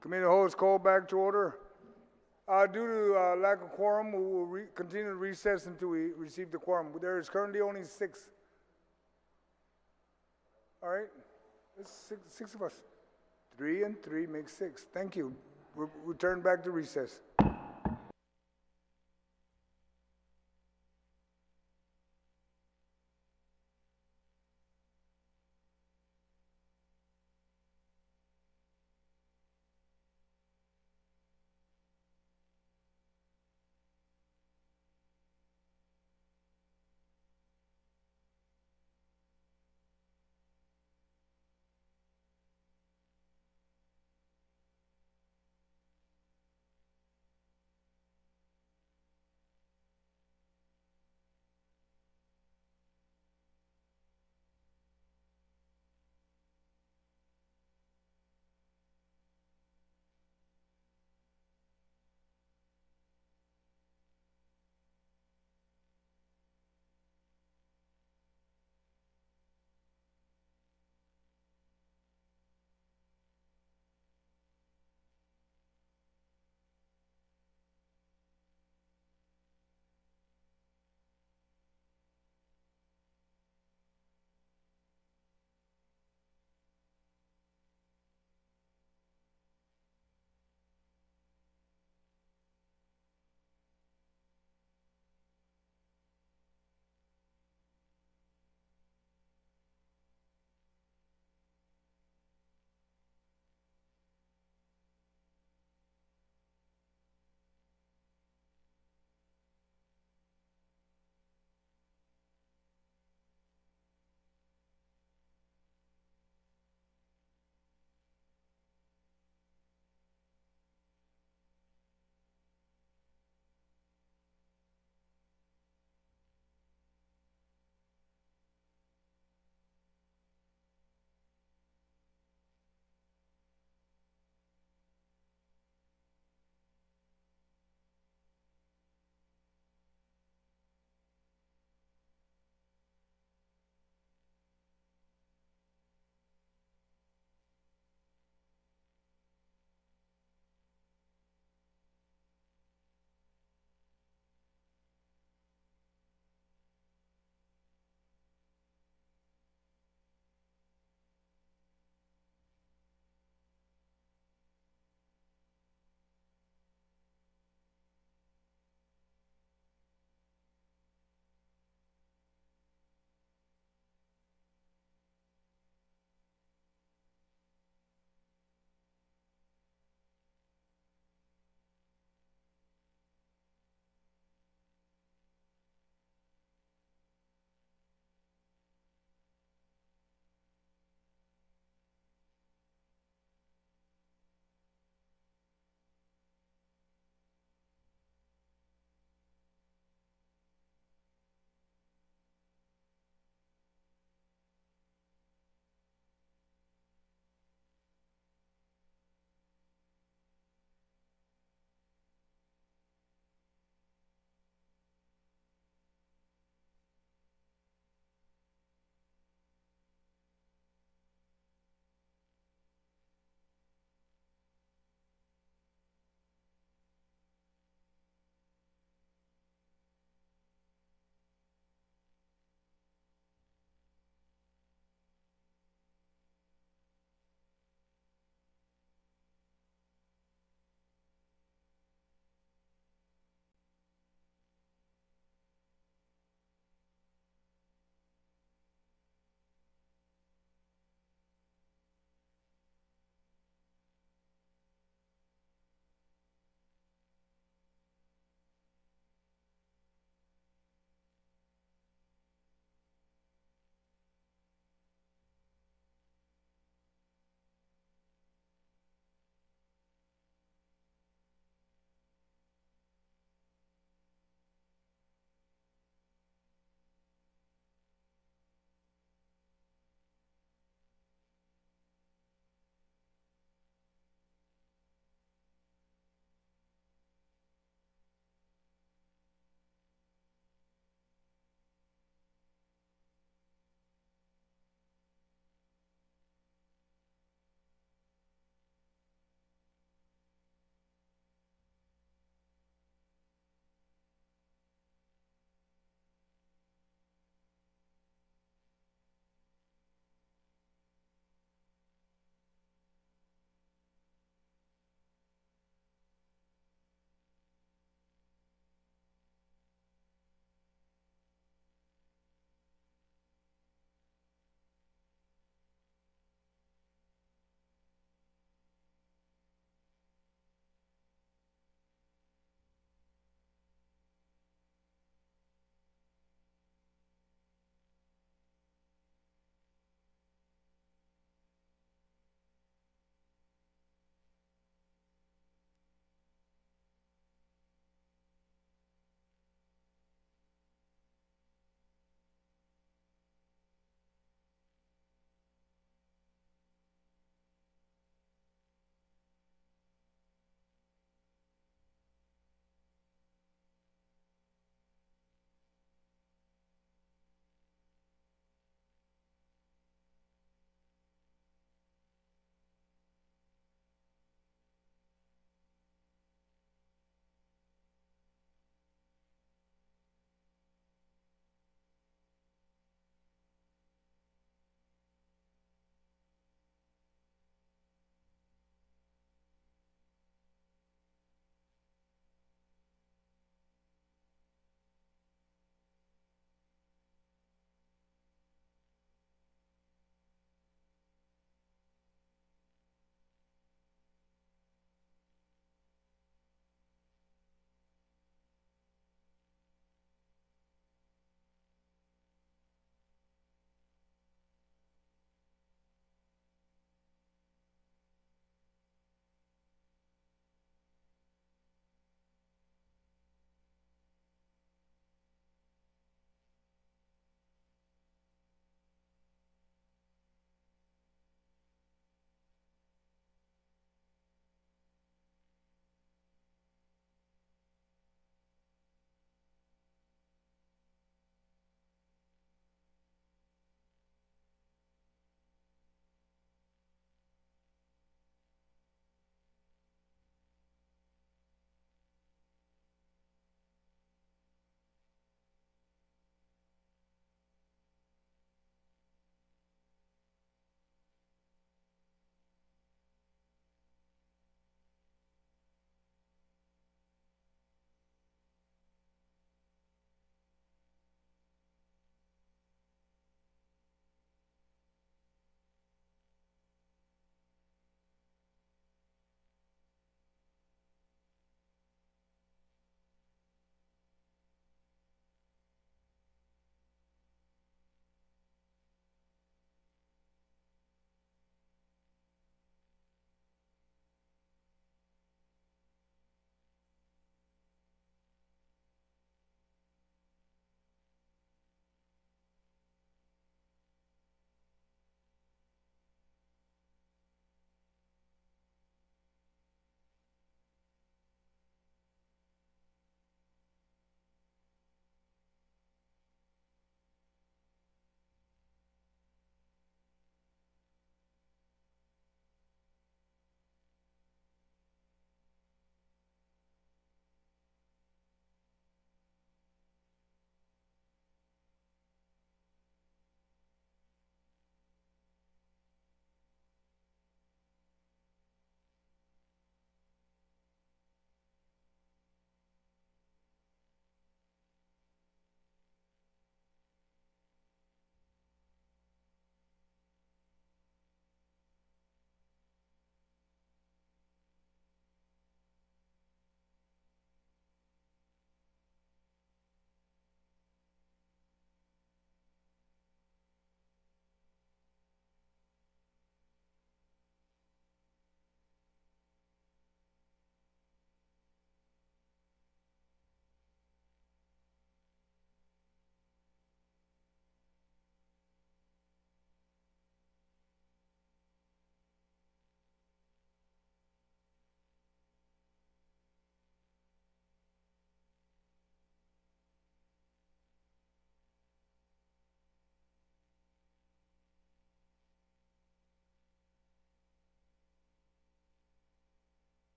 Committee of the whole is called back to order. Due to lack of quorum, we will continue to recess until we receive the quorum. There is currently only 6. All right, it's six of us. 3 and 3 makes 6. Thank you. We'll return back to recess.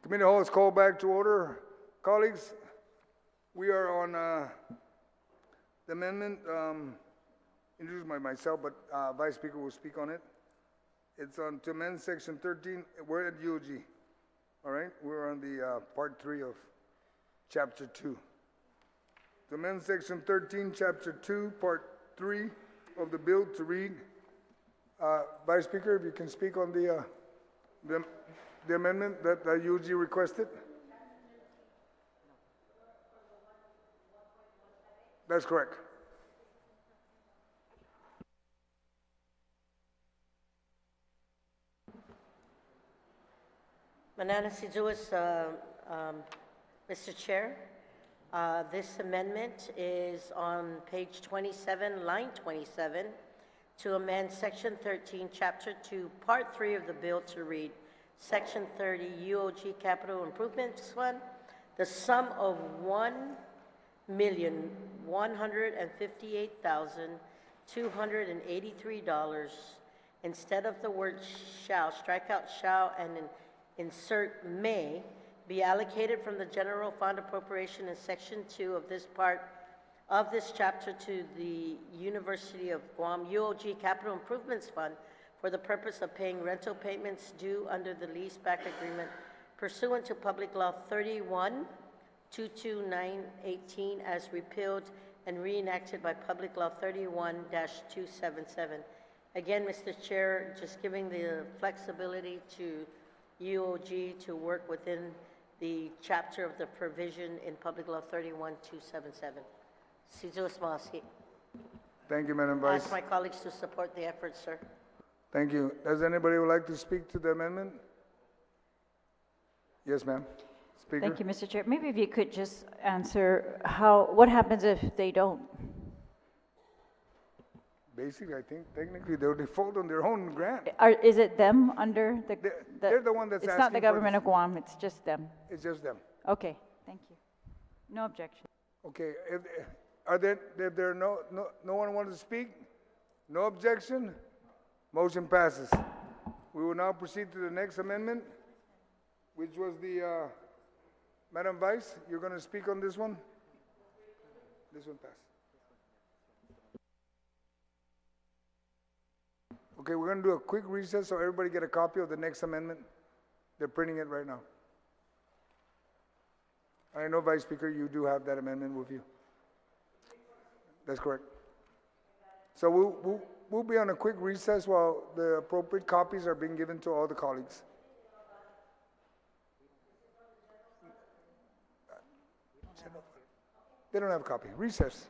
Committee hall is called back to order. Colleagues, we are on the amendment introduced by myself, but Vice Speaker will speak on it. It's on to amend Section 13. We're at UOG. All right, we're on the Part 3 of Chapter 2. To amend Section 13, Chapter 2, Part 3 of the bill to read. Vice Speaker, if you can speak on the amendment that UOG requested. That's correct. Manana Siduas, Mr. Chair, this amendment is on page 27, line 27, to amend Section 13, Chapter 2, Part 3 of the bill to read Section 30 UOG Capital Improvements Fund, the sum of $1,158,283 instead of the word shall, strike out shall and insert may, be allocated from the general fund appropriation in Section 2 of this part of this chapter to the University of Guam UOG Capital Improvements Fund for the purpose of paying rental payments due under the leaseback agreement pursuant to Public Law 31-22918 as repealed and reenacted by Public Law 31-277. Again, Mr. Chair, just giving the flexibility to UOG to work within the chapter of the provision in Public Law 31-277. Thank you, Madam Vice. Ask my colleagues to support the effort, sir. Thank you. Does anybody would like to speak to the amendment? Yes, ma'am. Speaker. Thank you, Mr. Chair. Maybe if you could just answer what happens if they don't? Basically, I think technically they'll default on their own grant. Is it them under the... They're the one that's It's asking not the for government this. of Guam, it's just them. It's just them. Okay, thank you. No objection. Okay. If there no one wants to speak, no objection, motion passes. We will now proceed to the next amendment, which was the Madam Vice. You're going to speak on this one. This one passed. Okay, we're going to do a quick recess so everybody get a copy of the next amendment. They're printing it right now. I know, Vice Speaker, you do have that amendment with you. That's correct. So we'll be on a quick recess while the appropriate copies are being given to all the colleagues. They don't have a copy. Recess.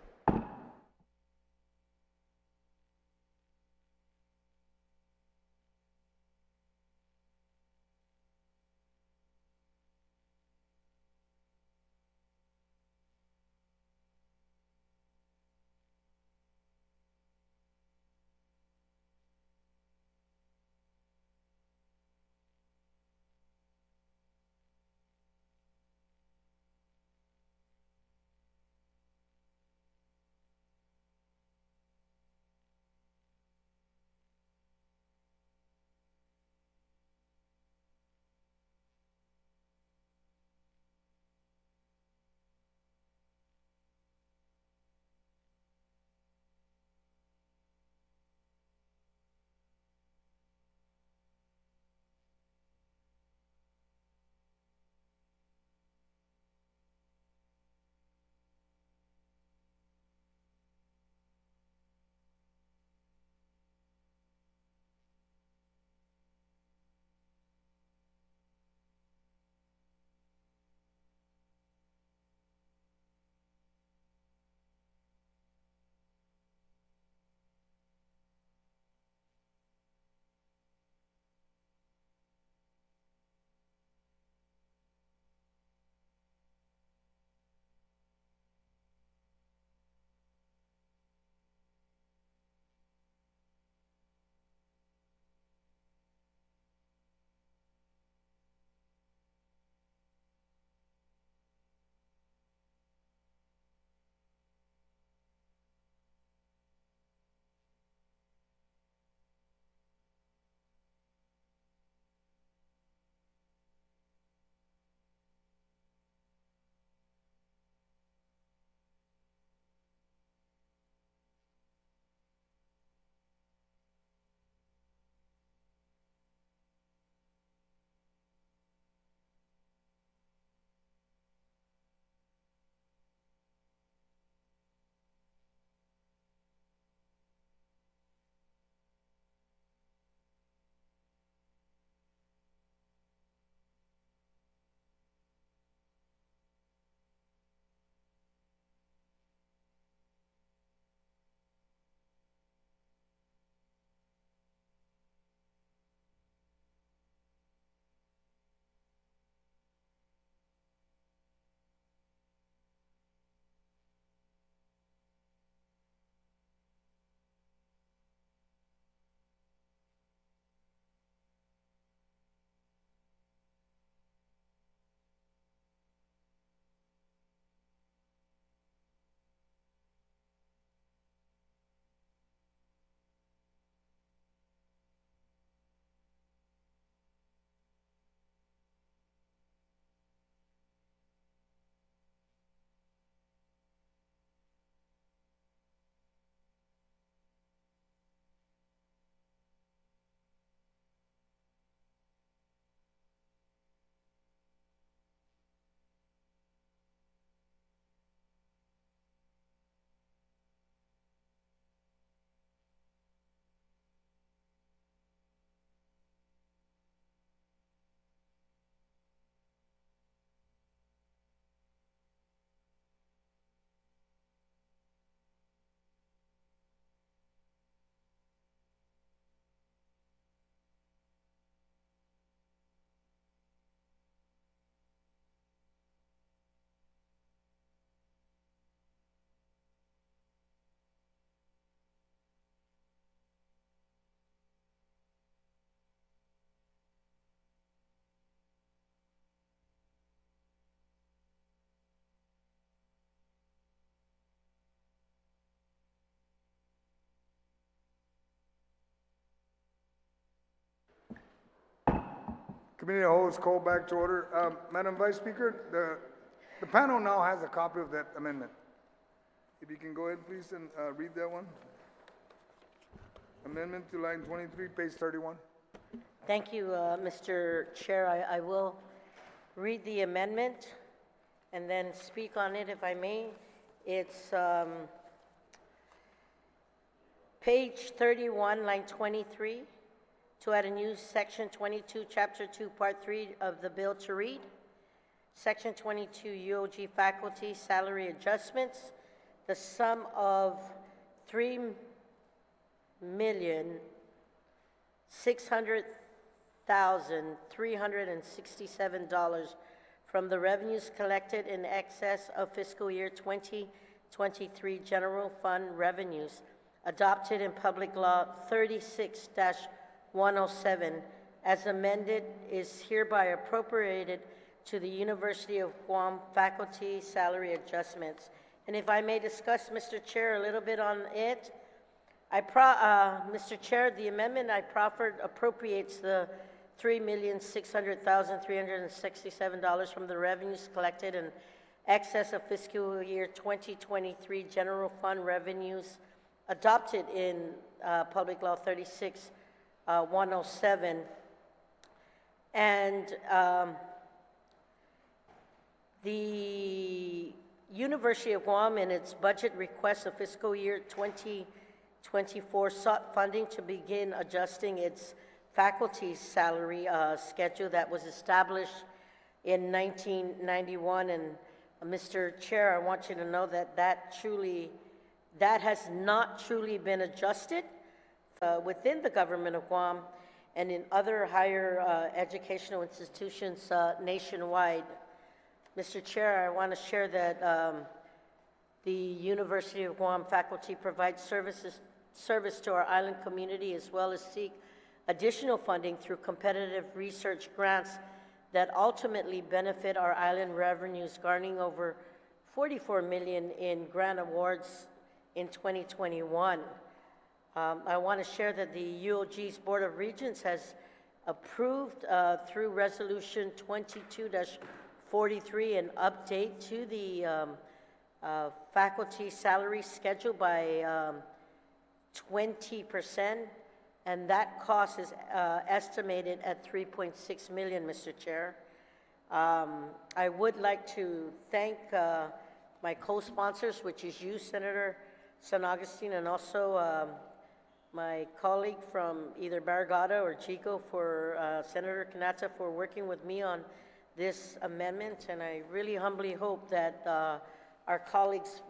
Committee of the whole is called back to order. Madam Vice Speaker, the panel now has a copy of that amendment. If you can go ahead, please, and read that one. Amendment to line 23, page 31. Thank you, Mr. Chair. I will read the amendment and then speak on it if I may. It's page 31, line 23, to add a new section 22, chapter 2, part 3 of the bill to read. Section 22, UOG faculty salary adjustments, the sum of $3,600,367 from the revenues collected in excess of fiscal year 2023 general fund revenues adopted in Public Law 36-107 as amended is hereby appropriated to the University of Guam faculty salary adjustments. And if I may discuss, Mr. Chair, a little bit on it. Mr. Chair, the amendment I proffered appropriates the $3,600,367 from the revenues collected in excess of fiscal year 2023 general fund revenues adopted in Public Law 36-107. And the University of Guam, in its budget request of fiscal year 2024, sought funding to begin adjusting its faculty salary schedule that was established in 1991. And Mr. Chair, I want you to know that that has not truly been adjusted within the government of Guam and in other higher educational institutions nationwide. Mr. Chair, I want to share that the University of Guam faculty provides service to our island community as well as seek additional funding through competitive research grants that ultimately benefit our island revenues, garnering over $44 million in grant awards in 2021. I want to share that the UOG's Board of Regents has approved through Resolution 22-43 an update to the faculty salary schedule by 20%, and that cost is estimated at $3.6 million, Mr. Chair. I would like to thank my co-sponsors, which is you, Senator San Augustine, and also my colleague from either Barrigada or Chico, for Senator Canata, for working with me on this amendment. And I really humbly hope that our colleagues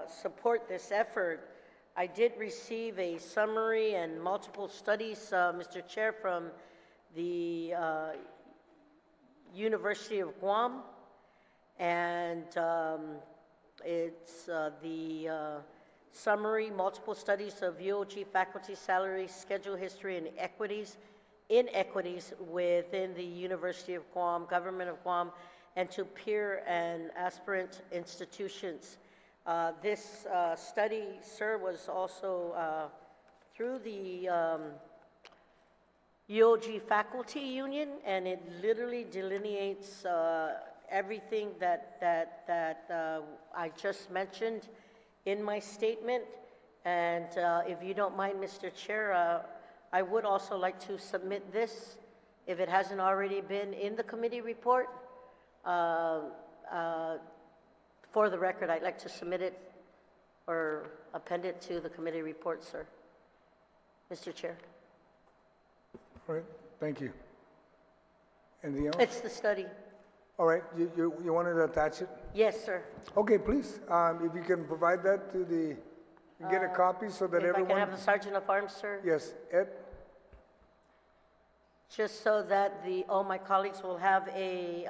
support this effort. I did receive a summary and multiple studies, Mr. Chair, from the University of Guam, and it's the summary, multiple studies of UOG faculty salary schedule history and inequities within the University of Guam, Government of Guam, and to peer and aspirant institutions. This study, sir, was also through the UOG Faculty Union, and it literally delineates everything that I just mentioned in my statement. And if you don't mind, Mr. Chair, I would also like to submit this, if it hasn't already been in the committee report. For the record, I'd like to submit it or append it to the committee report, sir. Mr. Chair. All right, thank you. Anything else? It's the study. All right, you wanted to attach it? Yes, sir. Okay, please, if you can provide that to the, get a copy so that If everyone. I can have the Sergeant of Arms, sir? Yes, Ed? Just so that all my colleagues will have a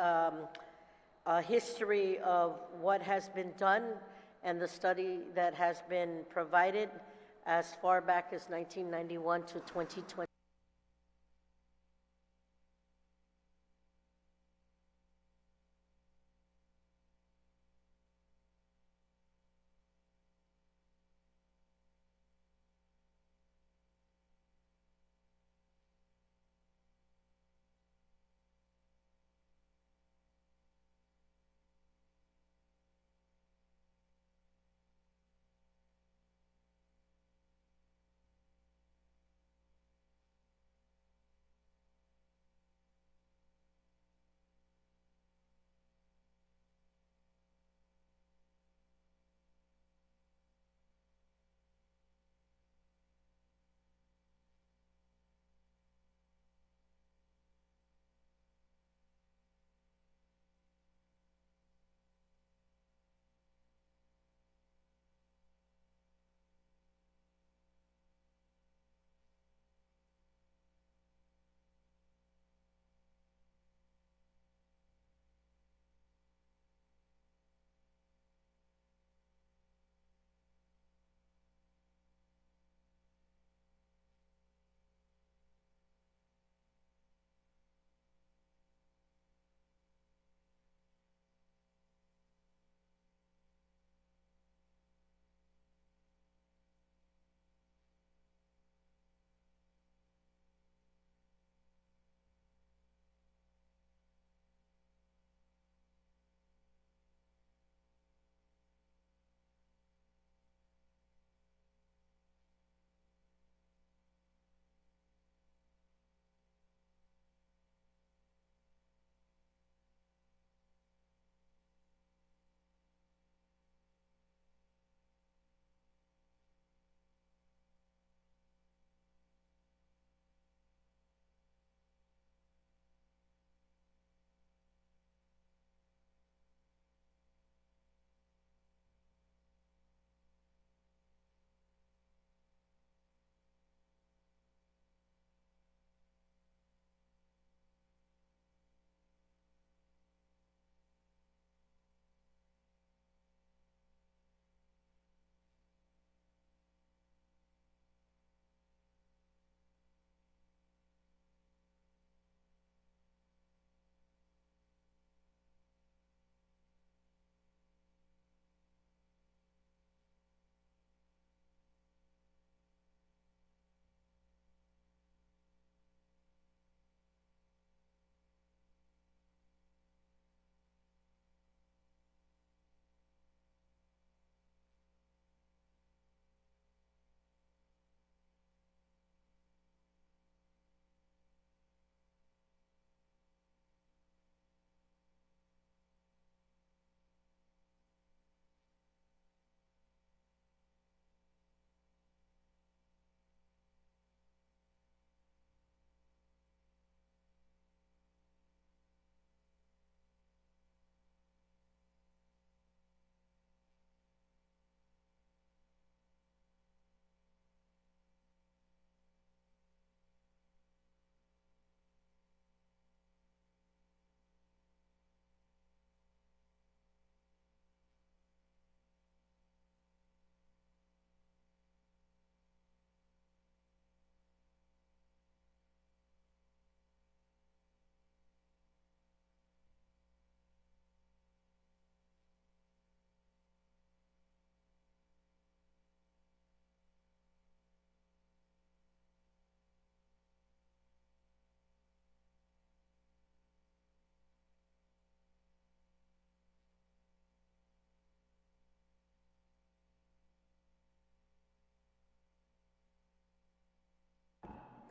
history of what has been done and the study that has been provided as far back as 1991 to 2020.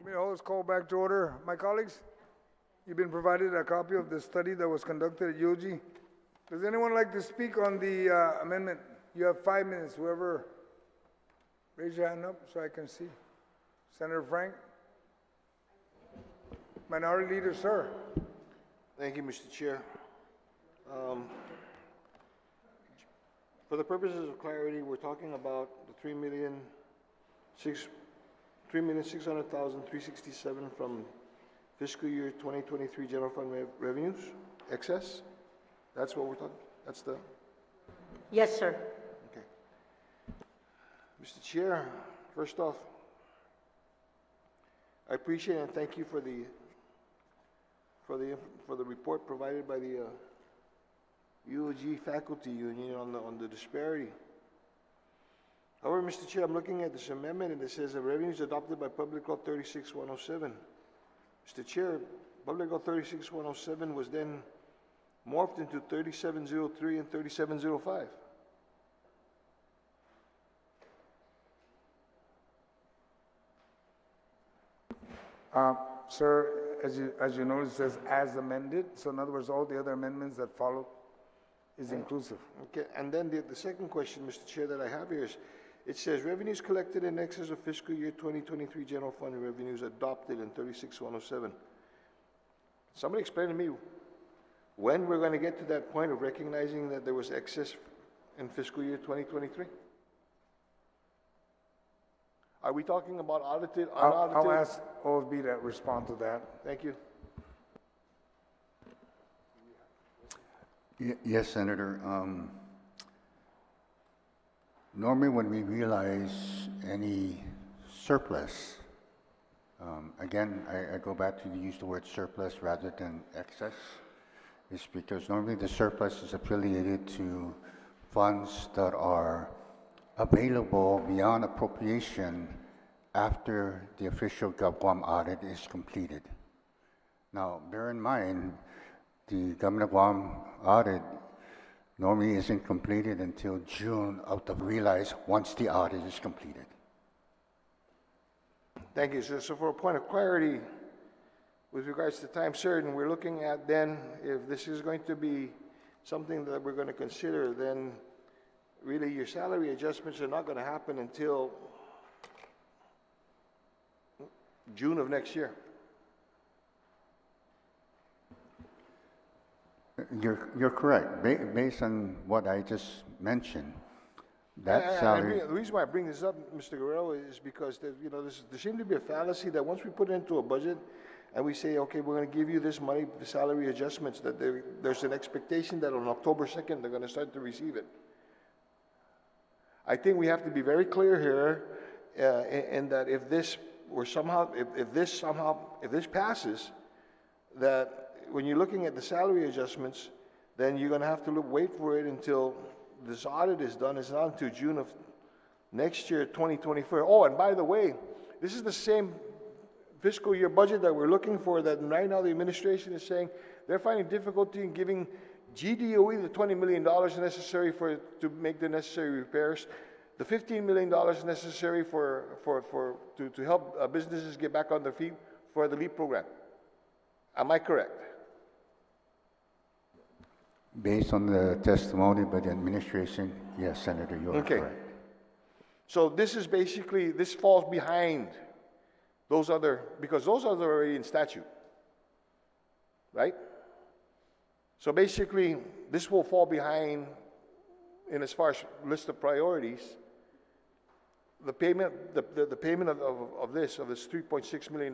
Committee Hall is called back to order. My colleagues, you've been provided a copy of the study that was conducted at UOG. Does anyone like to speak on the amendment? You have 5 minutes. Whoever, raise your hand up so I can see. Senator Frank. Minority Leader, sir. Thank you, Mr. Chair. For the purposes of clarity, we're talking about the $3,600,367 from fiscal year 2023 general fund revenues, excess? That's what we're talking, that's the, Yes, sir. okay. Mr. Chair, first off, I appreciate and thank you for the report provided by the UOG faculty union on the disparity. However, Mr. Chair, I'm looking at this amendment and it says the revenues adopted by Public Law 36-107. Mr. Chair, Public Law 36-107 was then morphed into 3703 and 3705. Sir, as you notice, it says as amended. So in other words, all the other amendments that follow is inclusive. Okay, and then the second question, Mr. Chair, that I have here is, it says revenues collected in excess of fiscal year 2023 general fund revenues adopted in 36-107. Somebody explain to me when we're going to get to that point of recognizing that there was excess in fiscal year 2023? Are we talking about audited, unaudited? I'll ask OFB to respond to that. Thank you. Yes, Senator. Normally when we realize any surplus, again, I go back to use the word surplus rather than excess, is because normally the surplus is affiliated to funds that are available beyond appropriation after the official Guam audit is completed. Now, bear in mind, the Government of Guam audit normally isn't completed until June of the realize once the audit is completed. Thank you, sir. So for a point of clarity, with regards to time certain, we're looking at then, if this is going to be something that we're going to consider, then really your salary adjustments are not going to happen until June of next year. You're correct. Based on what I just mentioned, that salary. The reason why I bring this up, Mr. Guerrero, is because there seems to be a fallacy that once we put it into a budget and we say, okay, we're going to give you this money, the salary adjustments, that there's an expectation that on October 2nd they're going to start to receive it. I think we have to be very clear here, in that if this passes, that when you're looking at the salary adjustments, then you're going to have to wait for it until this audit is done. It's not until June of next year, 2024. Oh, and by the way, this is the same fiscal year budget that we're looking for, that right now the administration is saying they're finding difficulty in giving GDOE the $20 million necessary to make the necessary repairs, the $15 million necessary to help businesses get back on their feet for the LEAP program. Am I correct? Based on the testimony by the administration, yes, Senator, you are correct. So this is basically, this falls behind those other, because those others are already in statute, right? So basically, this will fall behind in as far as list of priorities. The payment, the payment of this $3.6 million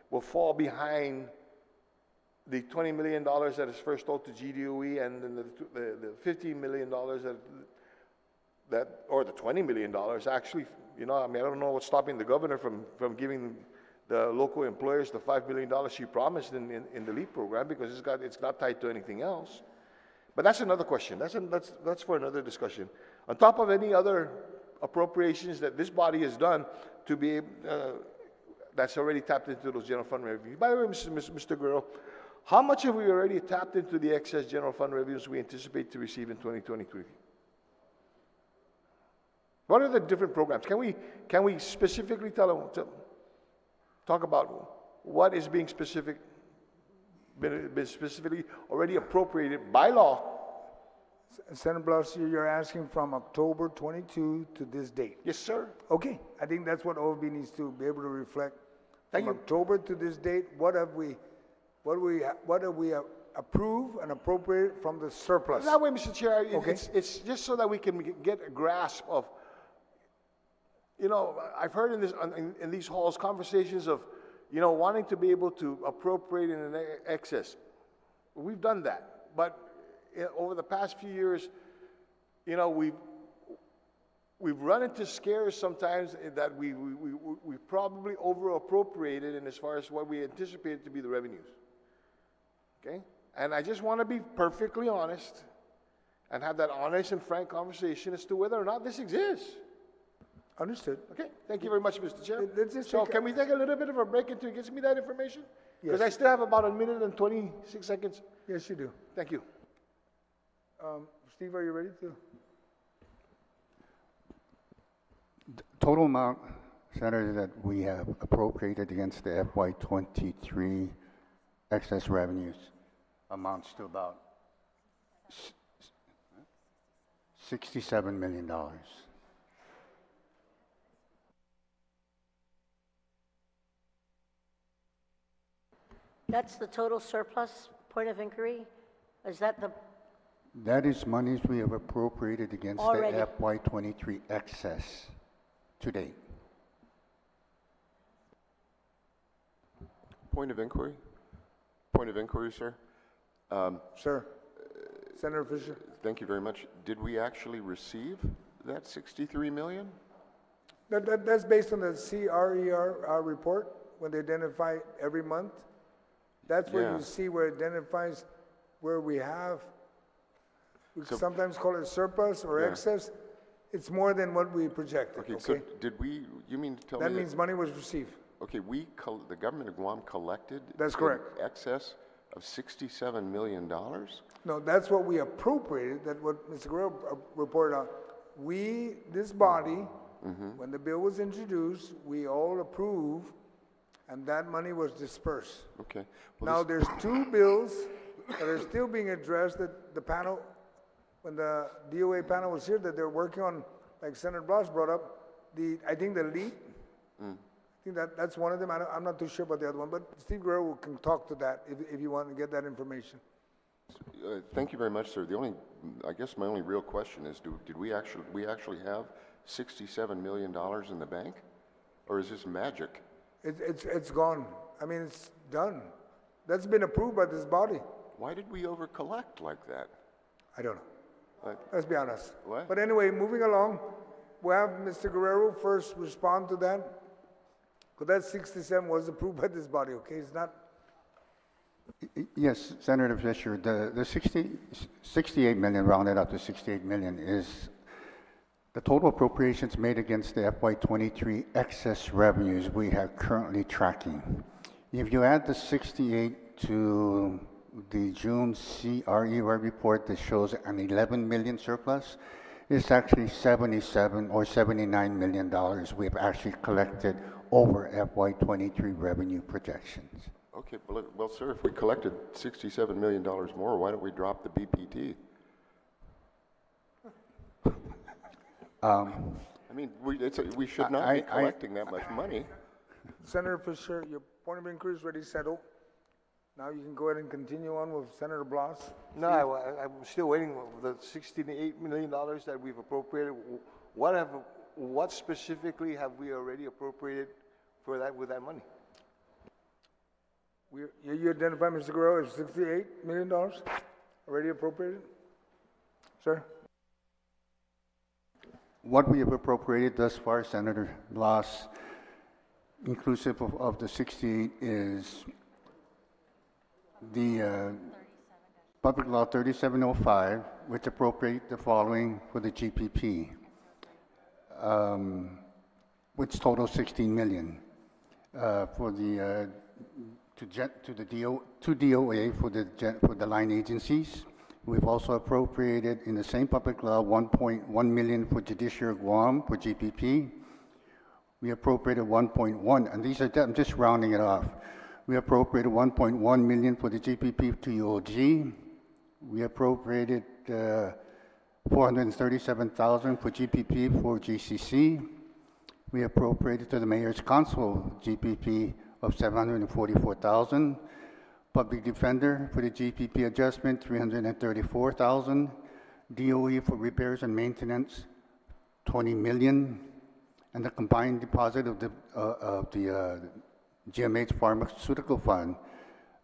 will fall behind the $20 million that is first owed to GDOE, and then the $15 million or the $20 million actually, I don't know what's stopping the governor from giving the local employers the $5 million she promised in the LEAP program, because it's not tied to anything else. But that's another question. That's for another discussion. On top of any other appropriations that this body has done to be that's already tapped into those general fund revenues. By the way, Mr. Guerrero, how much have we already tapped into the excess general fund revenues we anticipate to receive in 2023? What are the different programs? Can we specifically tell talk about what is being been specifically already appropriated by law. Senator Blas, you're asking from October 22 to this date. Yes, sir. Okay, I think that's what OFB needs to be able to reflect. Thank From you. October to this date, what have we approved and appropriated from the surplus? That way, Mr. Chair, Okay. it's just so that we can get a grasp of, you know, I've heard in these halls conversations of, you know, wanting to be able to appropriate in an excess. We've done that, but over the past few years, you know, we've run into scares sometimes that we probably over appropriated in as far as what we anticipated to be the revenues. Okay? And I just want to be perfectly honest and have that honest and frank conversation as to whether or not this exists. Understood. Okay? Thank you very much, Mr. Chair. Let's just So take can we take a little bit of a break until he gets me that information? Because Yes. I still have about a minute and 26 seconds. Yes, you do. Thank you. Steve, are you ready to? Total amount, Senator, that we have appropriated against the FY23 excess revenues amounts to about $67 million. That's the total surplus, point of inquiry? Is that the, That is monies we have appropriated against Already. the FY23 excess to date. Point of inquiry? Point of inquiry, sir. Sir. Senator Fisher? Thank you very much. Did we actually receive that 63 million? That's based on the CRER report, when they identify every month. That's where Yeah. you see where it identifies where we have, we So- sometimes call it surplus or Yeah. excess. It's more than what we projected, Okay, so okay? did we, you mean to tell That me means money was received. okay, the government of Guam collected That's in correct. excess of $67 million? No, that's what we appropriated, that what Mr. Guerrero reported on. This body, when the bill was introduced, we all approved, and that money was dispersed. Okay. Now, there's two bills that are still being addressed that the panel, when the DOA panel was here, that they're working on, like Senator Blas brought up, I think the LEAP, I think that's one of them. I'm not too sure about the other one, but Steve Guerrero can talk to that if you want to get that information. Thank you very much, sir. I guess my only real question is, did we actually have $67 million in the bank? Or is this magic? It's gone. I mean, it's done. That's been approved by this body. Why did we over collect like that? I don't know. What? Let's be honest. What? But anyway, moving along, we'll have Mr. Guerrero first respond to that. Because that 67 was approved by this body, okay? It's not, Yes, Senator Fisher, the 68 million, rounded out to 68 million, is the total appropriations made against the FY23 excess revenues we are currently tracking. If you add the 68 to the June CRER report that shows an 11 million surplus, it's actually 77 or 79 million dollars we have actually collected over FY23 revenue projections. Okay, well, sir, if we collected $67 million more, why don't we drop the BPT? I mean, we should not be collecting that much money. Senator Fisher, your point of inquiry is already settled. Now you can go ahead and continue on with Senator Blas. No, I'm still waiting for the $68 million that we've appropriated. What specifically have we already appropriated for that with that money? You identify Mr. Guerrero as $68 million already appropriated? Sir? What we have appropriated thus far, Senator Blas, inclusive of the 68, is the Public Law 3705, which appropriate the following for the GPP, which totals 16 million for the to DOA for the line agencies. We've also appropriated in the same public law 1.1 million for Judicial Guam for GPP, we appropriated 1.1, and these are, I'm just rounding it off. We appropriated 1.1 million for the GPP to UOG. We appropriated 437,000 for GPP for GCC. We appropriated to the Mayor's Council GPP of 744,000. Public Defender for the GPP adjustment, 334,000. DOE for repairs and maintenance, 20 million. And the combined deposit of the GMH Pharmaceutical Fund,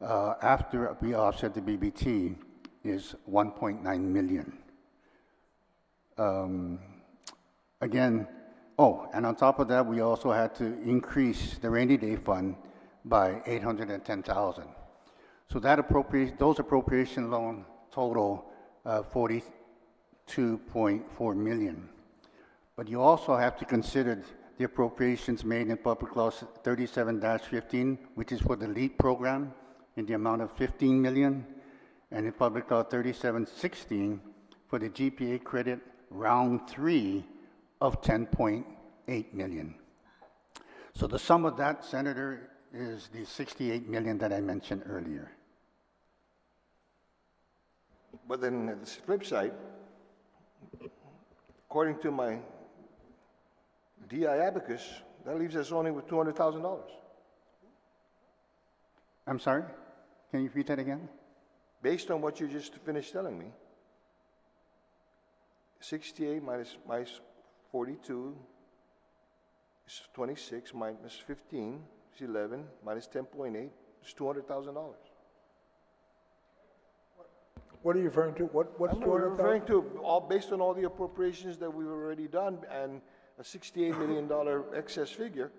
after we offset the BBT, is 1.9 million. Again, oh, and on top of that, we also had to increase the rainy day fund by 810,000. So that those appropriation loan total 42.4 million. But you also have to consider the appropriations made in Public Law 37-15, which is for the LEAP program, in the amount of 15 million, and in Public Law 37-16 for the GPA credit round 3 of 10.8 million. So the sum of that, Senator, is the 68 million that I mentioned earlier. But then at the flip side, according to my DI abacus, that leaves us only with $200,000. I'm sorry? Can you repeat that again? Based on what you just finished telling me, 68 minus 42 is 26, minus 15 is 11, minus 10.8 is $200,000. What are you referring to? What's I'm 200,000? referring to all based on all the appropriations that we've already done and a $68 million excess figure.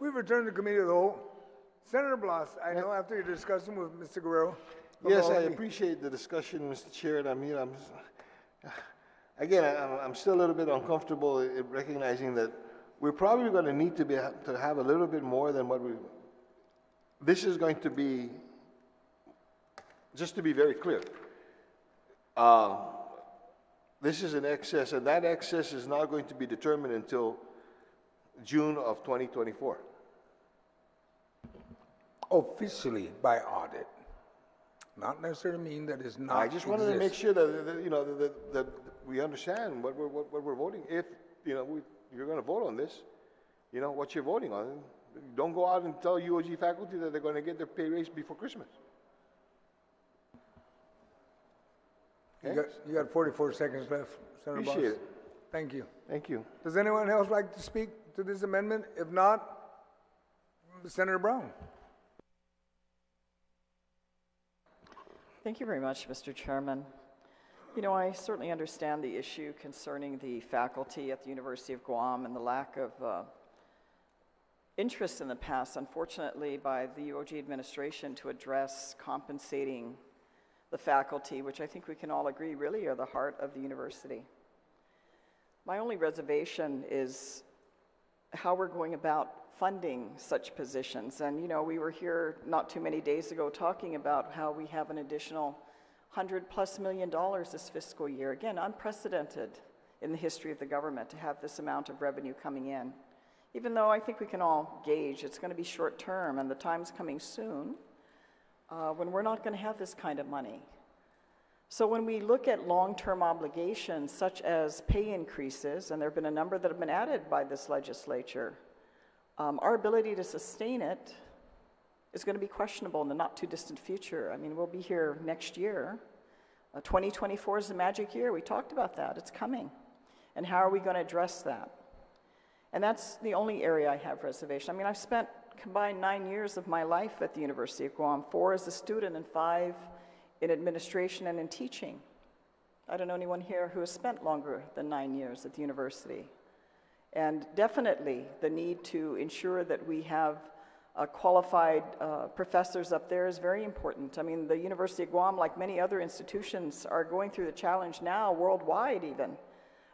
we've returned to committee of the whole. Senator Blas, I know after your discussion with Mr. Guerrero. Yes, I appreciate the discussion, Mr. Chair, and I'm still a little bit uncomfortable in recognizing that we're probably going to need to have a little bit more than what this is going to be, just to be very clear. This is an excess, and that excess is not going to be determined until June of 2024. Officially by audit. Not necessarily mean that it's not. I just wanted to make sure that we understand what we're voting. If you're going to vote on this, what you're voting on. Don't go out and tell UOG faculty that they're going to get their pay raise before Christmas. Okay? You got 44 seconds left, Senator Blas. Appreciate it. Thank you. Thank you. Does anyone else like to speak to this amendment? If not, Senator Brown. Thank you very much, Mr. Chairman. I certainly understand the issue concerning the faculty at the University of Guam and the lack of interest in the past, unfortunately, by the UOG administration to address compensating the faculty, which I think we can all agree really are the heart of the university. My only reservation is how we're going about funding such positions. And we were here not too many days ago talking about how we have an additional $100+ million this fiscal year. Again, unprecedented in the history of the government to have this amount of revenue coming in. Even though I think we can all gauge it's going to be short term and the time's coming soon when we're not going to have this kind of money. So when we look at long-term obligations such as pay increases, and there have been a number that have been added by this legislature, our ability to sustain it is going to be questionable in the not too distant future. I mean, we'll be here next year. 2024 is the magic year. We talked about that. It's coming. And how are we going to address that? And that's the only area I have reservation. I mean, I've spent combined 9 years of my life at the University of Guam, 4 as a student and 5 in administration and in teaching. I don't know anyone here who has spent longer than 9 years at the university. And definitely the need to ensure that we have qualified professors up there is very important. I mean, the University of Guam, like many other institutions, are going through the challenge now, worldwide even,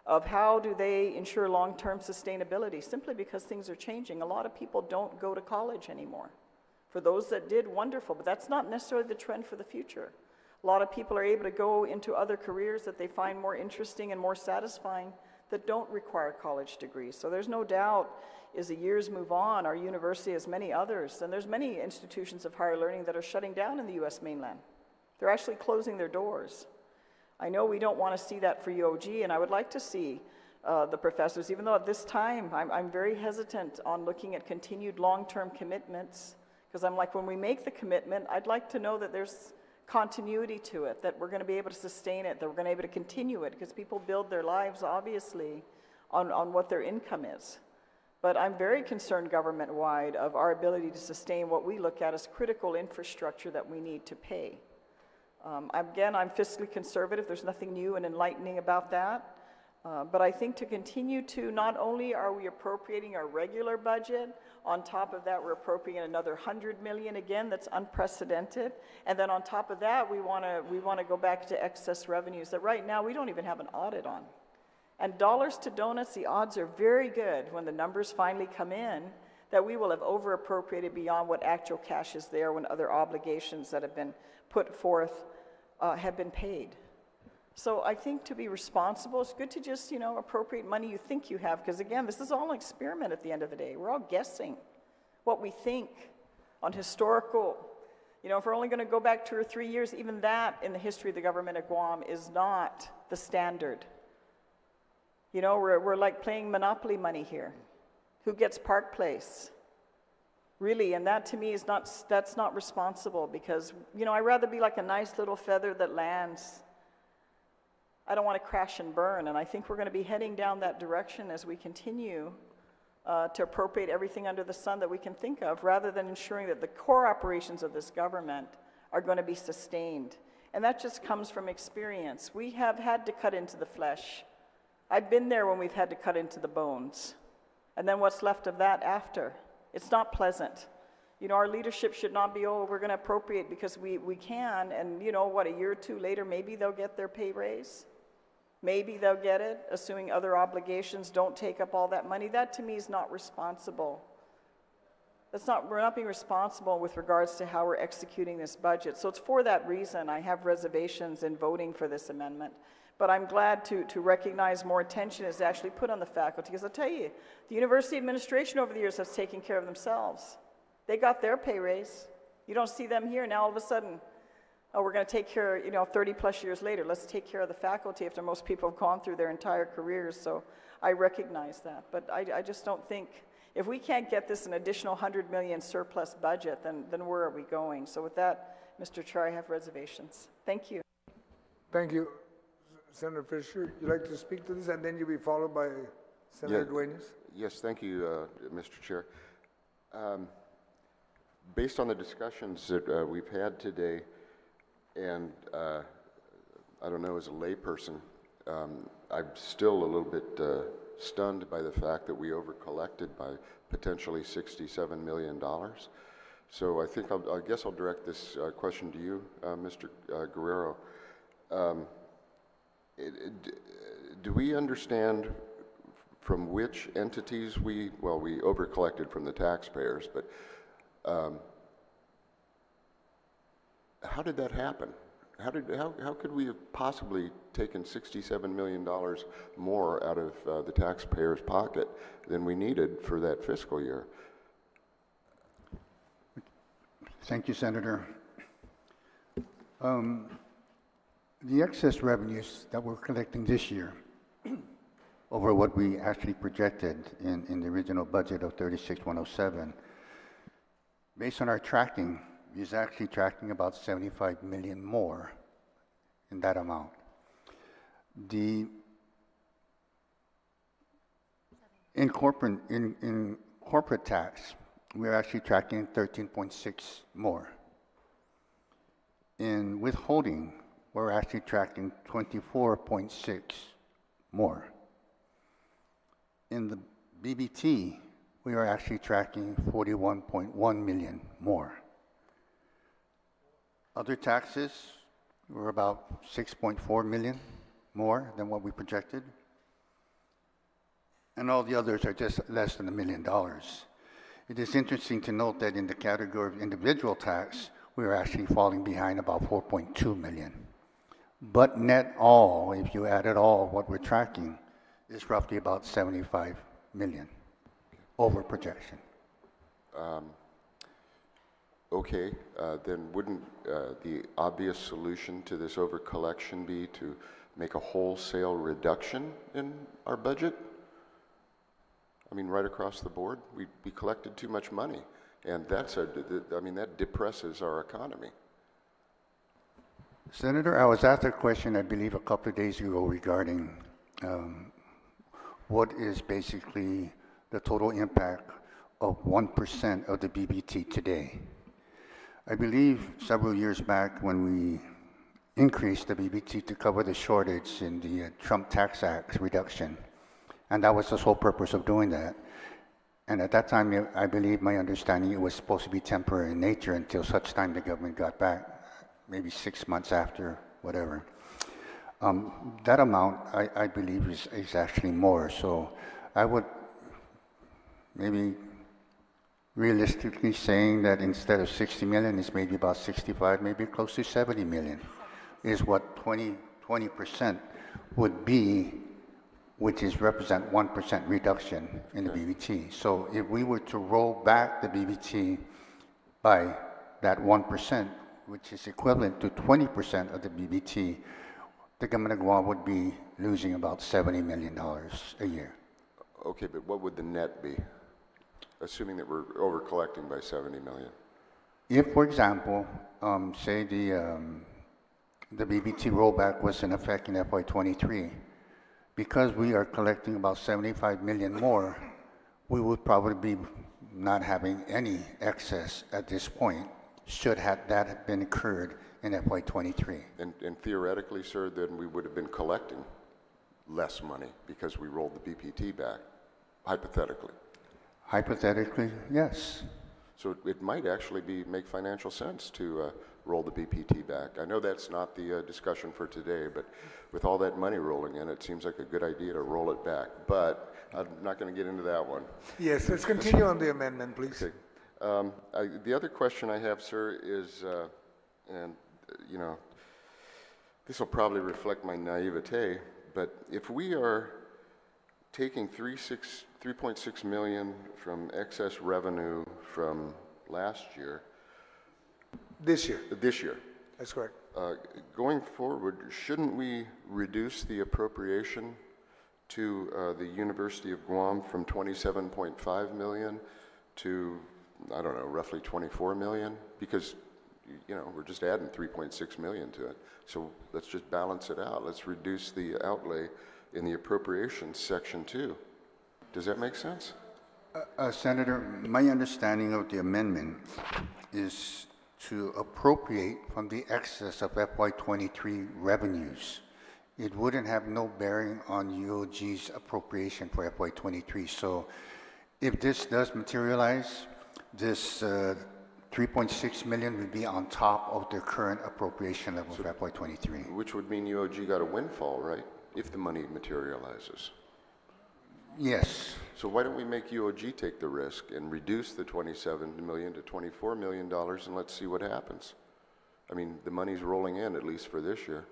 of how do they ensure long-term sustainability, simply because things are changing. A lot of people don't go to college anymore. For those that did, wonderful, but that's not necessarily the trend for the future. A lot of people are able to go into other careers that they find more interesting and more satisfying that don't require college degrees. So there's no doubt, as the years move on, our university has many others, and there's many institutions of higher learning that are shutting down in the U.S. mainland. They're actually closing their doors. I know we don't want to see that for UOG, and I would like to see the professors, even though at this time I'm very hesitant on looking at continued long-term commitments, because I'm like, when we make the commitment, I'd like to know that there's continuity to it, that we're going to be able to sustain it, that we're going to be able to continue it, because people build their lives, obviously, on what their income is. But I'm very concerned government-wide of our ability to sustain what we look at as critical infrastructure that we need to pay. Again, I'm fiscally conservative. There's nothing new and enlightening about that. But I think to continue to, not only are we appropriating our regular budget, on top of that we're appropriating another $100 million again, that's unprecedented. And then on top of that, we want to go back to excess revenues that right now we don't even have an audit on. And dollars to donuts, the odds are very good when the numbers finally come in that we will have over appropriated beyond what actual cash is there when other obligations that have been put forth have been paid. So I think to be responsible, it's good to just, appropriate money you think you have, because again, this is all an experiment at the end of the day. We're all guessing what we think on historical, if we're only going to go back 2 or 3 years, even that in the history of the government of Guam is not the standard. We're like playing Monopoly money here. Who gets Park Place? Really, and that to me is that's not responsible, because, I'd rather be like a nice little feather that lands. I don't want to crash and burn, and I think we're going to be heading down that direction as we continue to appropriate everything under the sun that we can think of, rather than ensuring that the core operations of this government are going to be sustained. And that just comes from experience. We have had to cut into the flesh. I've been there when we've had to cut into the bones. And then what's left of that after? It's not pleasant. You know, our leadership should not be, oh, we're going to appropriate because we can, and you know what, a year or two later, maybe they'll get their pay raise. Maybe they'll get it, assuming other obligations don't take up all that money. That to me is not responsible. We're not being responsible with regards to how we're executing this budget. So it's for that reason I have reservations in voting for this amendment. But I'm glad to recognize more attention is actually put on the faculty. Because I'll tell you, the university administration over the years has taken care of themselves. They got their pay raise. You don't see them here. Now all of a sudden, oh, we're going to take care, you know, 30 plus years later, let's take care of the faculty after most people have gone through their entire careers. So I recognize that. But I just don't think, if we can't get this an additional $100 million surplus budget, then where are we going? So with that, Mr. Chair, I have reservations. Thank you. Thank you. Senator Fisher, you'd like to speak to this, and then you'll be followed by Senator Dueñas? Yes, thank you, Mr. Chair. Based on the discussions that we've had today, and I don't know, as a layperson, I'm still a little bit stunned by the fact that we over-collected by potentially $67 million. So I think I guess I'll direct this question to you, Mr. Guerrero. Do we understand from which entities we over-collected from the taxpayers, but how did that happen? How could we have possibly taken $67 million more out of the taxpayer's pocket than we needed for that fiscal year? Thank you, Senator. The excess revenues that we're collecting this year over what we actually projected in the original budget of 36,107, based on our tracking, is actually tracking about 75 million more in that amount. In corporate tax, we're actually tracking 13.6 more. In withholding, we're actually tracking 24.6 more. In the BBT, we are actually tracking 41.1 million more. Other taxes were about 6.4 million more than what we projected. And all the others are just less than $1 million. It is interesting to note that in the category of individual tax, we are actually falling behind about 4.2 million. But net all, if you add it all, what we're tracking is roughly about 75 million over projection. Okay, then wouldn't the obvious solution to this over-collection be to make a wholesale reduction in our budget? I mean, right across the board, we collected too much money, and that depresses our economy. Senator, I was asked a question, I believe, a couple of days ago regarding what is basically the total impact of 1% of the BBT today. I believe several years back when we increased the BBT to cover the shortage in the Trump Tax Act reduction, and that was the sole purpose of doing that. And at that time, I believe, my understanding, it was supposed to be temporary in nature until such time the government got back, maybe 6 months after, whatever. That amount, I believe, is actually more. So I would maybe realistically saying that instead of 60 million, it's maybe about 65, maybe close to 70 million, is what 20% would be, which is represent 1% reduction in the BBT. So if we were to roll back the BBT by that 1%, which is equivalent to 20% of the BBT, the government of Guam would be losing about $70 million a year. Okay, but what would the net be, assuming that we're over collecting by 70 million? If, for example, say the BBT rollback was in effect in FY23, because we are collecting about 75 million more, we would probably be not having any excess at this point, should that have been incurred in FY23. And theoretically, sir, then we would have been collecting less money because we rolled the BPT back. hypothetically. Hypothetically, yes. So it might actually make financial sense to roll the BPT back. I know that's not the discussion for today, but with all that money rolling in, it seems like a good idea to roll it back. But I'm not going to get into that one. Yes, let's continue on the amendment, please. Okay. The other question I have, sir, is, this will probably reflect my naivete, but if we are taking 3.6 million from excess revenue from last year. This year. This year. That's correct. Going forward, shouldn't we reduce the appropriation to the University of Guam from 27.5 million to, I don't know, roughly 24 million? Because, we're just adding 3.6 million to it. So let's just balance it out. Let's reduce the outlay in the appropriations section 2. Does that make sense? Senator, my understanding of the amendment is to appropriate from the excess of FY23 revenues. It wouldn't have no bearing on UOG's appropriation for FY23. So if this does materialize, this 3.6 million would be on top of the current appropriation level for FY23. Which would mean UOG got a windfall, right? If the money materializes. Yes. So why don't we make UOG take the risk and reduce the 27 million to $24 million and let's see what happens? I mean, the money's rolling in, at least for this year.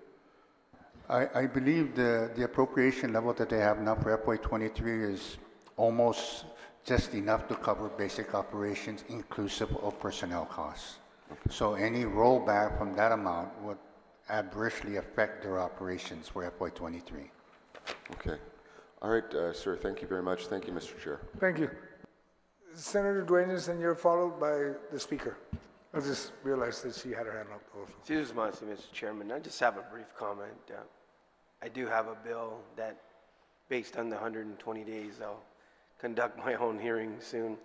I believe the appropriation level that they have now for FY23 is almost just enough to cover basic operations inclusive of personnel costs. Okay. So any rollback from that amount would adversely affect their operations for FY23. Okay. All right, sir, thank you very much. Thank you, Mr. Chair. Thank you. Senator Duenas, and you're followed by the Speaker. I just realized that she had her hand up also. Excuse me, Mr. Chairman. I just have a brief comment. I do have a bill that, based on the 120 days, I'll conduct my own hearing soon.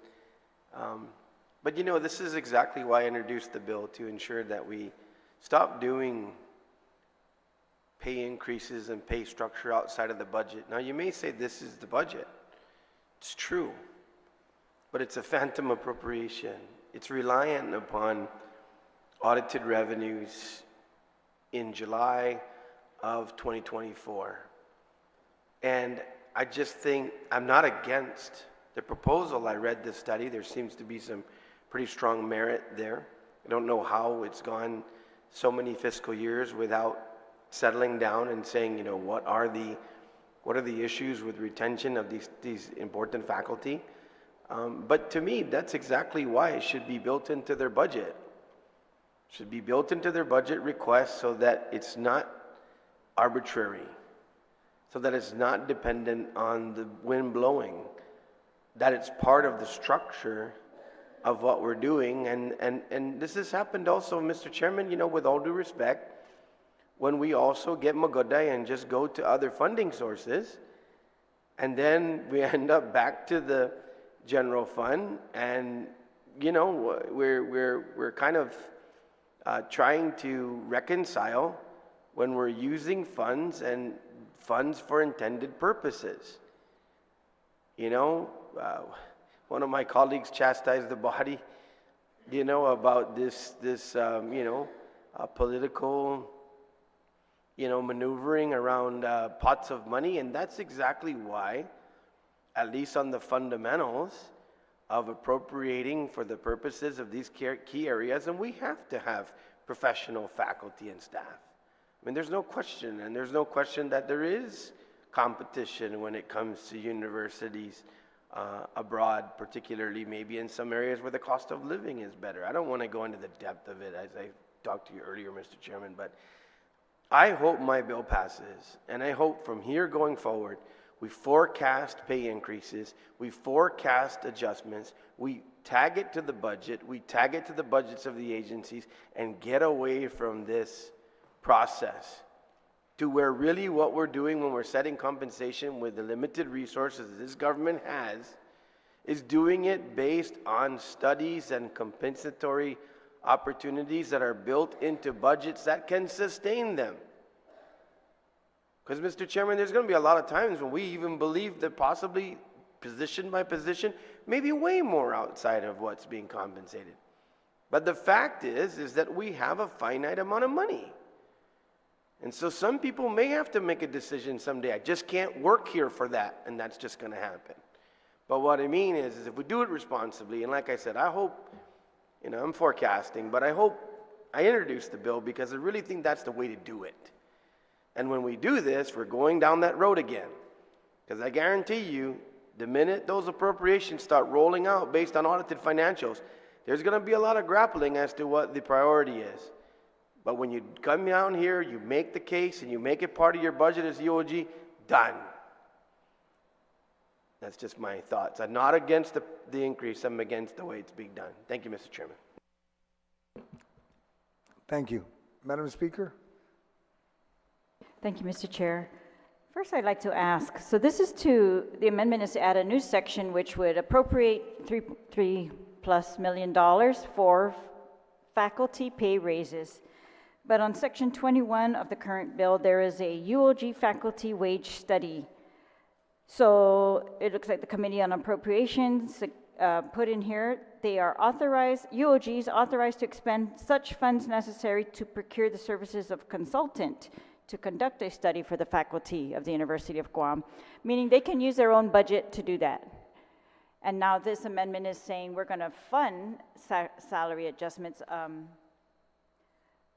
But this is exactly why I introduced the bill, to ensure that we stop doing pay increases and pay structure outside of the budget. Now, you may say this is the budget. It's true, but it's a phantom appropriation. It's reliant upon audited revenues in July of 2024. And I just think, I'm not against the proposal. I read the study. There seems to be some pretty strong merit there. I don't know how it's gone so many fiscal years without settling down and saying, what are the issues with retention of these important faculty? But to me, that's exactly why it should be built into their budget. It should be built into their budget request so that it's not arbitrary, so that it's not dependent on the wind blowing, that it's part of the structure of what we're doing. And this has happened also, Mr. Chairman, with all due respect, when we also get Magaďhågan and just go to other funding sources, and then we end up back to the general fund, and we're kind of trying to reconcile when we're using funds and funds for intended purposes. One of my colleagues chastised the body, about this political maneuvering around pots of money. And that's exactly why, at least on the fundamentals of appropriating for the purposes of these key areas, and we have to have professional faculty and staff. I mean, there's no question, and there's no question that there is competition when it comes to universities abroad, particularly maybe in some areas where the cost of living is better. I don't want to go into the depth of it, as I talked to you earlier, Mr. Chairman, but I hope my bill passes, and I hope from here going forward, we forecast pay increases, we forecast adjustments, we tag it to the budget, we tag it to the budgets of the agencies, and get away from this process to where really what we're doing when we're setting compensation with the limited resources this government has is doing it based on studies and compensatory opportunities that are built into budgets that can sustain them. Because, Mr. Chairman, there's going to be a lot of times when we even believe that possibly position by position, maybe way more outside of what's being compensated. But the fact is that we have a finite amount of money. And so some people may have to make a decision someday. I just can't work here for that, and that's just going to happen. But what I mean is if we do it responsibly, and like I said, I hope, I'm forecasting, but I hope I introduce the bill because I really think that's the way to do it. And when we do this, we're going down that road again. Because I guarantee you, the minute those appropriations start rolling out based on audited financials, there's going to be a lot of grappling as to what the priority is. But when you come down here, you make the case and you make it part of your budget as EOG, done. That's just my thoughts. I'm not against the increase. I'm against the way it's being done. Thank you, Mr. Chairman. Thank you. Madam Speaker? Thank you, Mr. Chair. First, I'd like to ask, so the amendment is to add a new section which would appropriate $3+ million for faculty pay raises. But on section 21 of the current bill, there is a UOG faculty wage study. So it looks like the Committee on Appropriations put in here, they are authorized, UOGs authorized to expend such funds necessary to procure the services of consultant to conduct a study for the faculty of the University of Guam, meaning they can use their own budget to do that. And now this amendment is saying we're going to fund salary adjustments.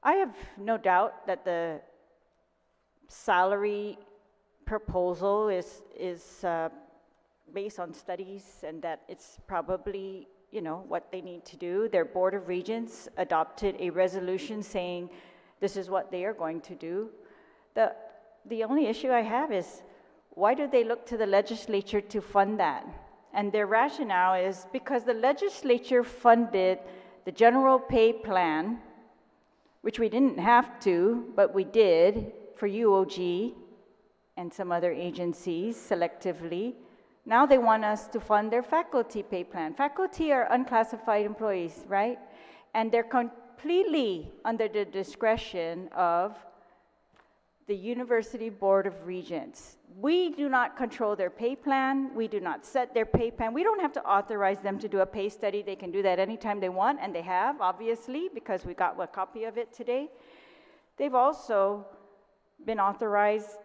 I have no doubt that the salary proposal is based on studies and that it's probably, what they need to do. Their Board of Regents adopted a resolution saying this is what they are going to do. The only issue I have is why do they look to the legislature to fund that? And their rationale is because the legislature funded the general pay plan, which we didn't have to, but we did for UOG and some other agencies selectively. Now they want us to fund their faculty pay plan. Faculty are unclassified employees, right? And they're completely under the discretion of the University Board of Regents. We do not control their pay plan. We do not set their pay plan. We don't have to authorize them to do a pay study. They can do that anytime they want, and they have, obviously, because we got a copy of it today. They've also been authorized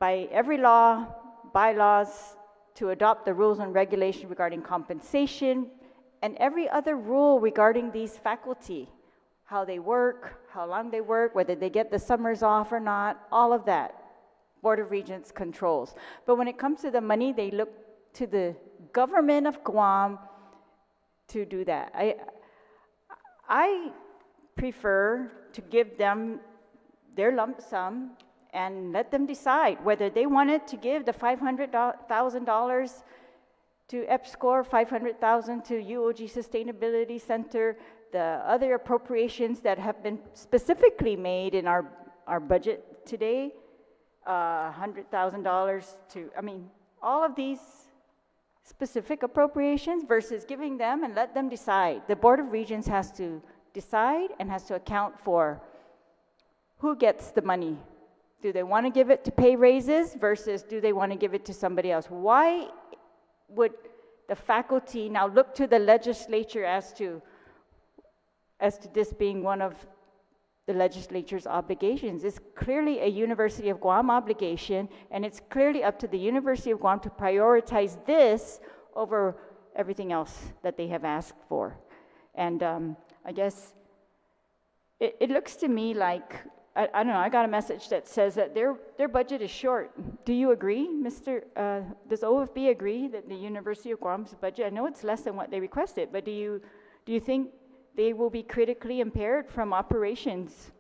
by every law, bylaws, to adopt the rules and regulations regarding compensation and every other rule regarding these faculty, how they work, how long they work, whether they get the summers off or not, all of that. Board of Regents controls. But when it comes to the money, they look to the government of Guam to do that. I prefer to give them their lump sum and let them decide whether they wanted to give the $500,000 to EPSCOR, $500,000 to UOG Sustainability Center, the other appropriations that have been specifically made in our budget today, $100,000 to, all of these specific appropriations versus giving them and let them decide. The Board of Regents has to decide and has to account for who gets the money. Do they want to give it to pay raises versus do they want to give it to somebody else? Why would the faculty now look to the legislature as to this being one of the legislature's obligations? It's clearly a University of Guam obligation, and it's clearly up to the University of Guam to prioritize this over everything else that they have asked for. And I guess it looks to me like, I don't know, I got a message that says that their budget is short. Do you agree, does OFB agree that the University of Guam's budget, I know it's less than what they requested, but do you think they will be critically impaired from operations?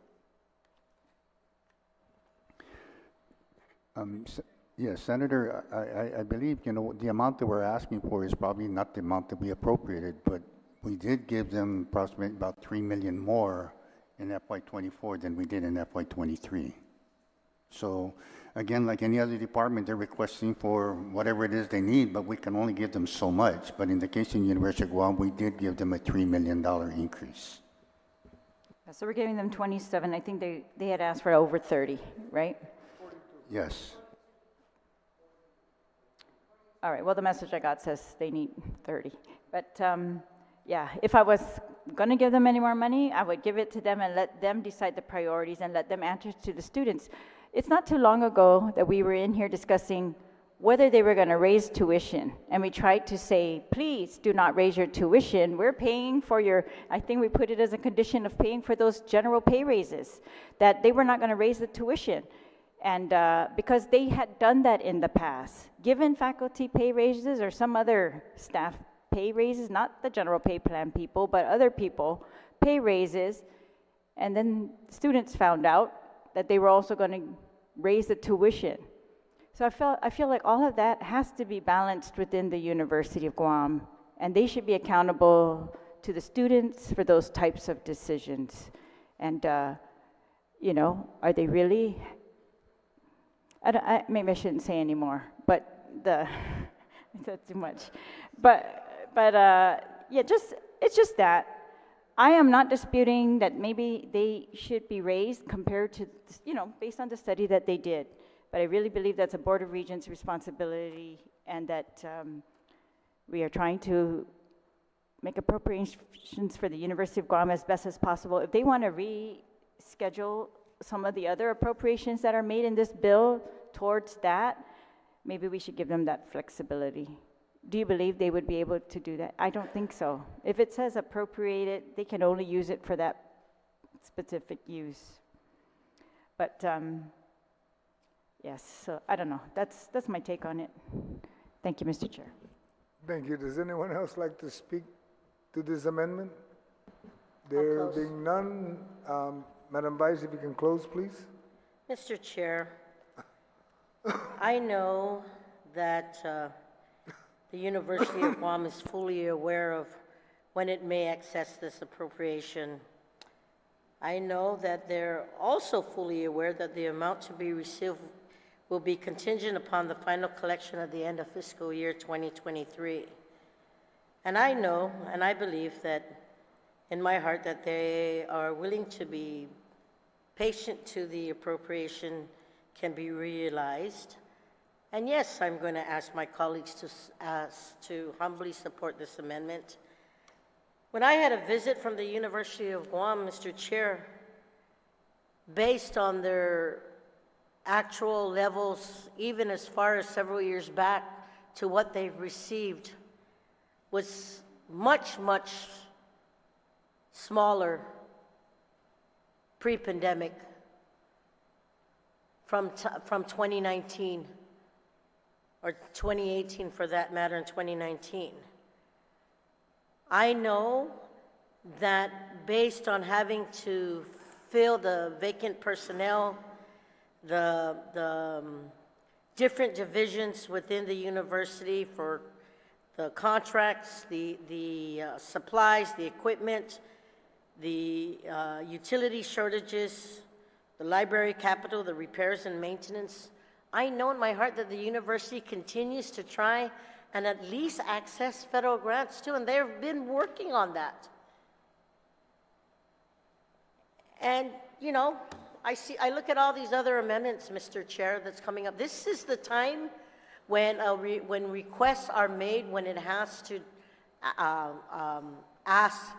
Yes, Senator, I believe, the amount that we're asking for is probably not the amount that we appropriated, but we did give them approximately about $3 million more in FY24 than we did in FY23. So again, like any other department, they're requesting for whatever it is they need, but we can only give them so much. But in the case of the University of Guam, we did give them a $3 million increase. So we're giving them 27. I think they had asked for over 30, right? Yes. All right, well, the message I got says they need 30. But yeah, if I was going to give them any more money, I would give it to them and let them decide the priorities and let them answer to the students. It's not too long ago that we were in here discussing whether they were going to raise tuition. And we tried to say, please do not raise your tuition. We're paying for your, I think we put it as a condition of paying for those general pay raises, that they were not going to raise the tuition. And because they had done that in the past, given faculty pay raises or some other staff pay raises, not the general pay plan people, but other people, pay raises, and then students found out that they were also going to raise the tuition. So I feel like all of that has to be balanced within the University of Guam, and they should be accountable to the students for those types of decisions. And, you know, are they really, maybe I shouldn't say anymore, but that's too much. But yeah, it's just that. I am not disputing that maybe they should be raised compared to, you know, based on the study that they did. But I really believe that's a Board of Regents' responsibility, and that we are trying to make appropriations for the University of Guam as best as possible. If they want to reschedule some of the other appropriations that are made in this bill towards that, maybe we should give them that flexibility. Do you believe they would be able to do that? I don't think so. If it says appropriated, they can only use it for that specific use. But yes, so I don't know. That's my take on it. Thank you, Mr. Chair. Thank you. Does anyone else like to speak to this amendment? There being none, Madam Vice, if you can close, please. Mr. Chair, I know that the University of Guam is fully aware of when it may access this appropriation. I know that they're also fully aware that the amount to be received will be contingent upon the final collection at the end of fiscal year 2023. And I know, and I believe that in my heart, that they are willing to be patient till the appropriation can be realized. And yes, I'm going to ask my colleagues to humbly support this amendment. When I had a visit from the University of Guam, Mr. Chair, based on their actual levels, even as far as several years back, to what they've received, was much, much smaller pre-pandemic from 2019. Or 2018 for that matter, in 2019. I know that based on having to fill the vacant personnel, the different divisions within the university for the contracts, the supplies, the equipment, the utility shortages, the library capital, the repairs and maintenance, I know in my heart that the university continues to try and at least access federal grants too, and they've been working on that. And, you know, I look at all these other amendments, Mr. Chair, that's coming up. This is the time when requests are made, when it has to ask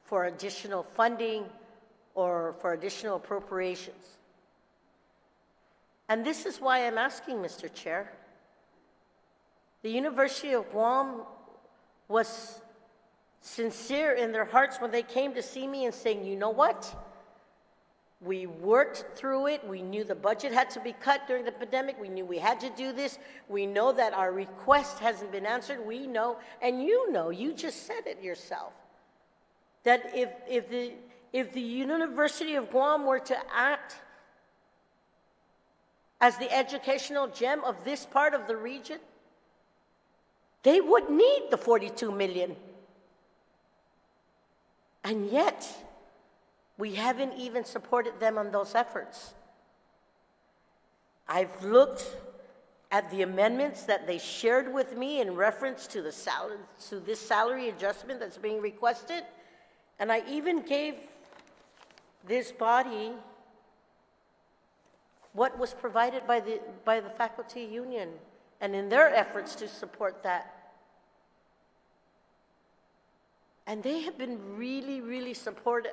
for additional funding or for additional appropriations. And this is why I'm asking, Mr. Chair. The University of Guam was sincere in their hearts when they came to see me and saying, you know what? We worked through it. We knew the budget had to be cut during the pandemic. We knew we had to do this. We know that our request hasn't been answered. We know, and you know, you just said it yourself, that if the University of Guam were to act as the educational gem of this part of the region, they would need the 42 million. And yet, we haven't even supported them on those efforts. I've looked at the amendments that they shared with me in reference to this salary adjustment that's being requested, and I even gave this body what was provided by the faculty union and in their efforts to support that. And they have been really, really supportive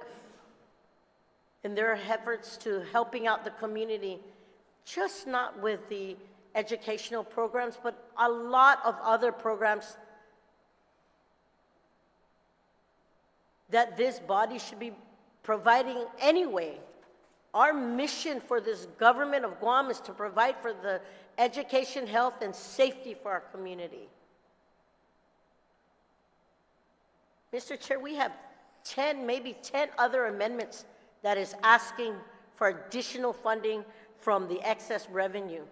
in their efforts to helping out the community, just not with the educational programs, but a lot of other programs that this body should be providing anyway. Our mission for this government of Guam is to provide for the education, health, and safety for our community. Mr. Chair, we have 10, maybe 10 other amendments that is asking for additional funding from the excess revenue.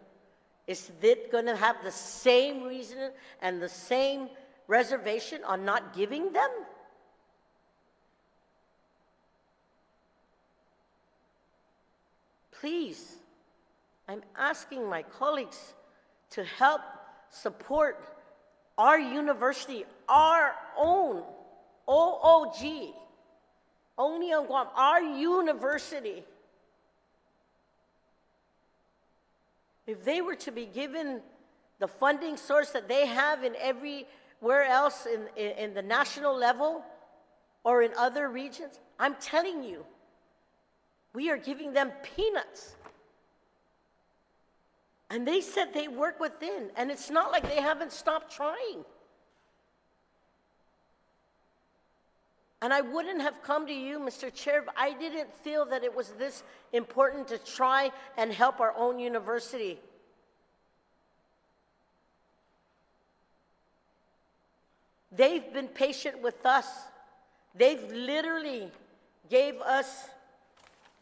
Is it going to have the same reason and the same reservation on not giving them? Please, I'm asking my colleagues to help support our university, our own OOG, only on Guam, our university. If they were to be given the funding source that they have in everywhere else in the national level or in other regions, I'm telling you, we are giving them peanuts. And they said they work within, and it's not like they haven't stopped trying. And I wouldn't have come to you, Mr. Chair, if I didn't feel that it was this important to try and help our own university. They've been patient with us. They've literally gave us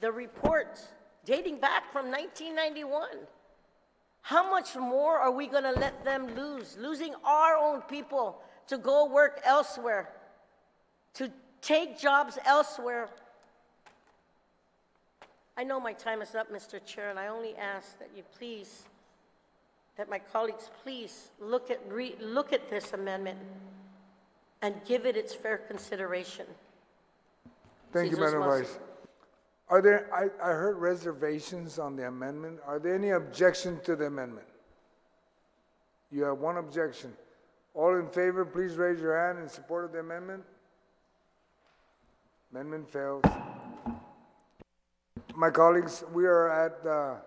the reports dating back from 1991. How much more are we going to let them lose? Losing our own people to go work elsewhere, to take jobs elsewhere. I know my time is up, Mr. Chair, and I only ask that you please, that my colleagues please look at this amendment and give it its fair consideration. Thank you, Madam Vice. Are there, I heard reservations on the amendment. Are there any objection to the amendment? You have one objection. All in favor, please raise your hand in support of the amendment. Amendment fails. My colleagues, we are at,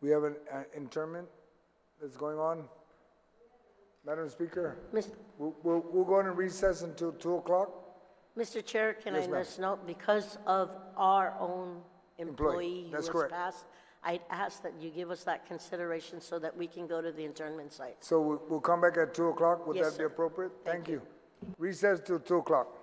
we have an internment that's going on. Madam Speaker, we'll go into recess until 2 o'clock. Mr. Chair, can Yes, I ma'am. just note, because of our own employee who That's was correct. passed, I'd ask that you give us that consideration so that we can go to the internment site. So we'll come back at 2 o'clock. Would Yes, that be sir. appropriate? Thank Thank you. Recess till 2 o'clock.